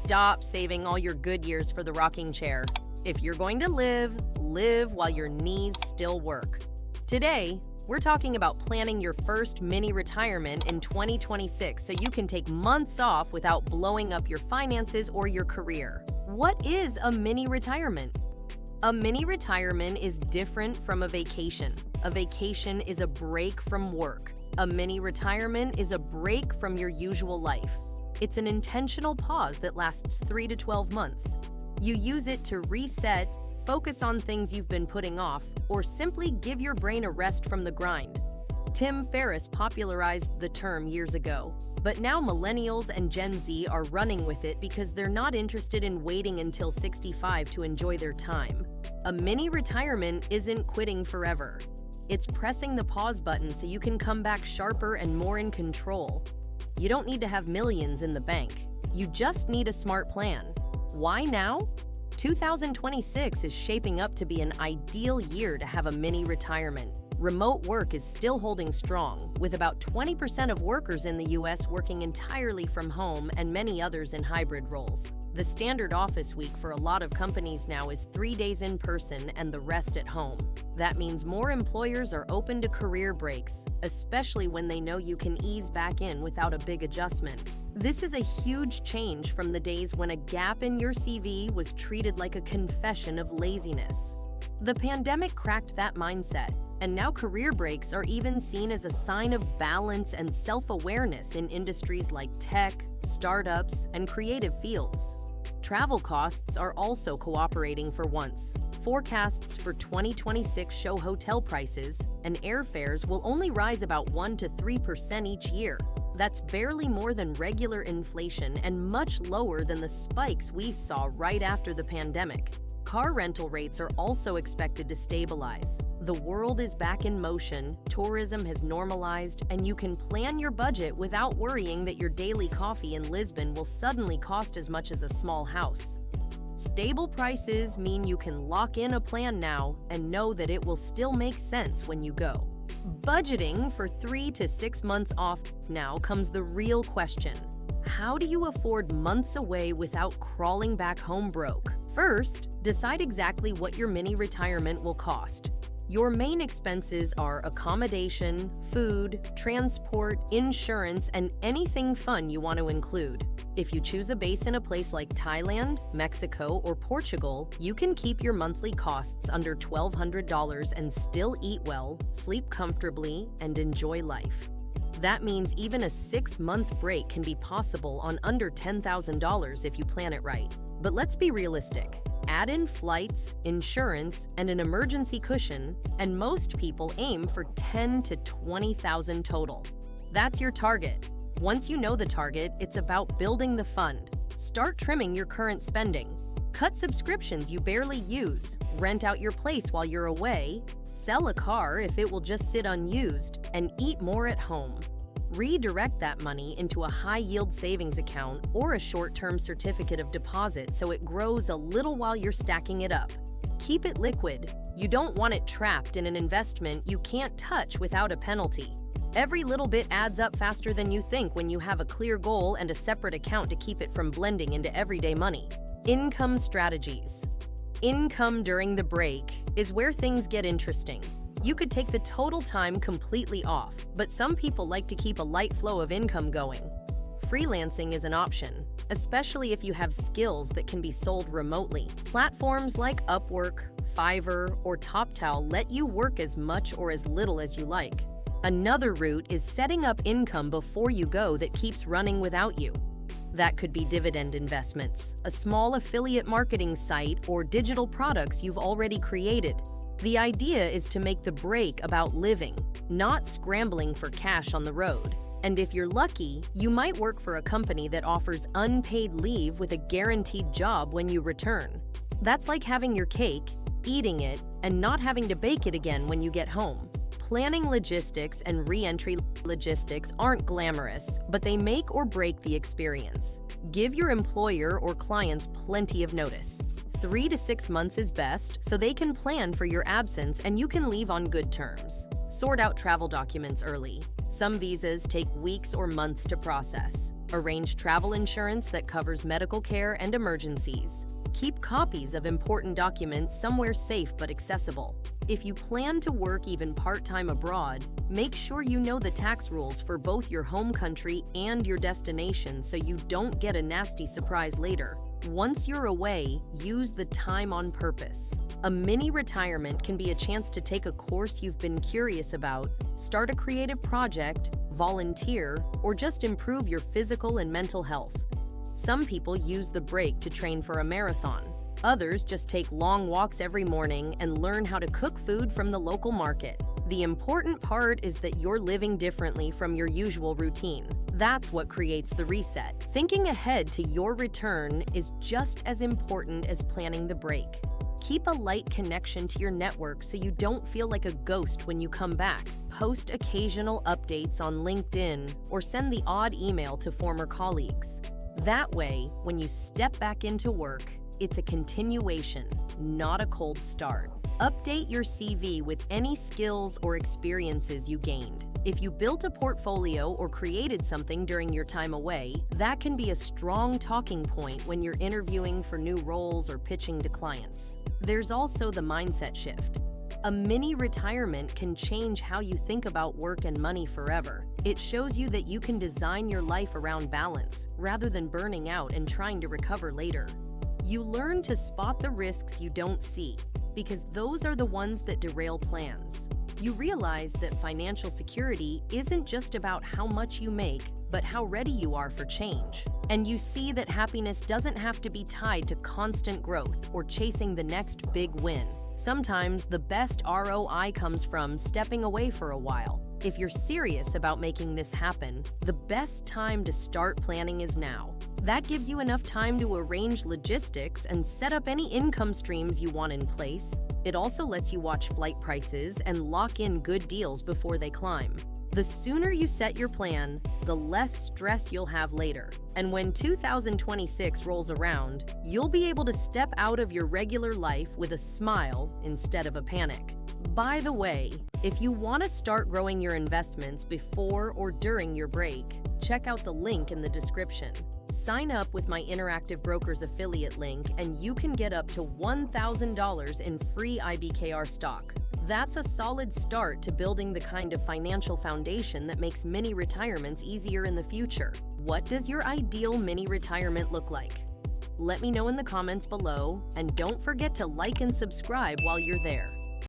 Stop saving all your good years for the rocking chair. If you're going to live, live while your knees still work. Today, we're talking about planning your first mini retirement in 2026 so you can take months off without blowing up your finances or your career. What is a mini retirement? A mini retirement is different from a vacation. A vacation is a break from work. A mini retirement is a break from your usual life. It's an intentional pause that lasts 3 to 12 months. You use it to reset, focus on things you've been putting off, or simply give your brain a rest from the grind. Tim Ferriss popularized the term years ago, but now millennials and Gen Z are running with it because they're not interested in waiting until 65 to enjoy their time. A mini retirement isn't quitting forever. It's pressing the pause button so you can come back sharper and more in control. You don't need to have millions in the bank. You just need a smart plan. Why now? 2026 is shaping up to be an ideal year to have a mini retirement. Remote work is still holding strong, with about 20% of workers in the US working entirely from home and many others in hybrid roles. The standard office week for a lot of companies now is 3 days in person and the rest at home. That means more employers are open to career breaks, especially when they know you can ease back in without a big adjustment. This is a huge change from the days when a gap in your CV was treated like a confession of laziness. The pandemic cracked that mindset, and now career breaks are even seen as a sign of balance and self-awareness in industries like tech, startups, and creative fields. Travel costs are also cooperating for once. Forecasts for 2026 show hotel prices and airfares will only rise about 1 to 3% each year. That's barely more than regular inflation and much lower than the spikes we saw right after the pandemic. Car rental rates are also expected to stabilize. The world is back in motion, tourism has normalized, and you can plan your budget without worrying that your daily coffee in Lisbon will suddenly cost as much as a small house. Stable prices mean you can lock in a plan now and know that it will still make sense when you go. Budgeting for 3 to 6 months off now comes the real question. How do you afford months away without crawling back home broke? First, decide exactly what your mini retirement will cost. Your main expenses are accommodation, food, transport, insurance, and anything fun you want to include. If you choose a base in a place like Thailand, Mexico, or Portugal, you can keep your monthly costs under $1,200 and still eat well, sleep comfortably, and enjoy life. That means even a 6-month break can be possible on under $10,000 if you plan it right. But let's be realistic. Add in flights, insurance, and an emergency cushion, and most people aim for $10,000 to $20,000 total. That's your target. Once you know the target, it's about building the fund. Start trimming your current spending. Cut subscriptions you barely use, rent out your place while you're away, sell a car if it will just sit unused, and eat more at home. Redirect that money into a high-yield savings account or a short-term certificate of deposit so it grows a little while you're stacking it up. Keep it liquid. You don't want it trapped in an investment you can't touch without a penalty. Every little bit adds up faster than you think when you have a clear goal and a separate account to keep it from blending into everyday money. Income strategies. Income during the break is where things get interesting. You could take the total time completely off, but some people like to keep a light flow of income going. Freelancing is an option, especially if you have skills that can be sold remotely. Platforms like Upwork, Fiverr, or TopTal let you work as much or as little as you like. Another route is setting up income before you go that keeps running without you. That could be dividend investments, a small affiliate marketing site, or digital products you've already created. The idea is to make the break about living, not scrambling for cash on the road. And if you're lucky, you might work for a company that offers unpaid leave with a guaranteed job when you return. That's like having your cake, eating it, and not having to bake it again when you get home. Planning logistics and reentry logistics aren't glamorous, but they make or break the experience. Give your employer or clients plenty of notice. 3 to 6 months is best, so they can plan for your absence and you can leave on good terms. Sort out travel documents early. Some visas take weeks or months to process. Arrange travel insurance that covers medical care and emergencies. Keep copies of important documents somewhere safe but accessible. If you plan to work even part-time abroad, make sure you know the tax rules for both your home country and your destination so you don't get a nasty surprise later. Once you're away, use the time on purpose. A mini retirement can be a chance to take a course you've been curious about, start a creative project, volunteer, or just improve your physical and mental health. Some people use the break to train for a marathon. Others just take long walks every morning and learn how to cook food from the local market. The important part is that you're living differently from your usual routine. That's what creates the reset. Thinking ahead to your return is just as important as planning the break. Keep a light connection to your network so you don't feel like a ghost when you come back. Post occasional updates on LinkedIn or send the odd email to former colleagues. That way, when you step back into work, it's a continuation, not a cold start. Update your CV with any skills or experiences you gained. If you built a portfolio or created something during your time away, that can be a strong talking point when you're interviewing for new roles or pitching to clients. There's also the mindset shift. A mini retirement can change how you think about work and money forever. It shows you that you can design your life around balance, rather than burning out and trying to recover later. You learn to spot the risks you don't see, because those are the ones that derail plans. You realize that financial security isn't just about how much you make, but how ready you are for change. And you see that happiness doesn't have to be tied to constant growth or chasing the next big win. Sometimes the best ROI comes from stepping away for a while. If you're serious about making this happen, the best time to start planning is now. That gives you enough time to arrange logistics and set up any income streams you want in place. It also lets you watch flight prices and lock in good deals before they climb. The sooner you set your plan, the less stress you'll have later. And when 2026 rolls around, you'll be able to step out of your regular life with a smile instead of a panic. By the way, if you want to start growing your investments before or during your break, check out the link in the description. Sign up with my Interactive Brokers affiliate link and you can get up to $1,000 in free IBKR stock. That's a solid start to building the kind of financial foundation that makes mini retirements easier in the future. What does your ideal mini retirement look like? Let me know in the comments below, and don't forget to like and subscribe while you're there.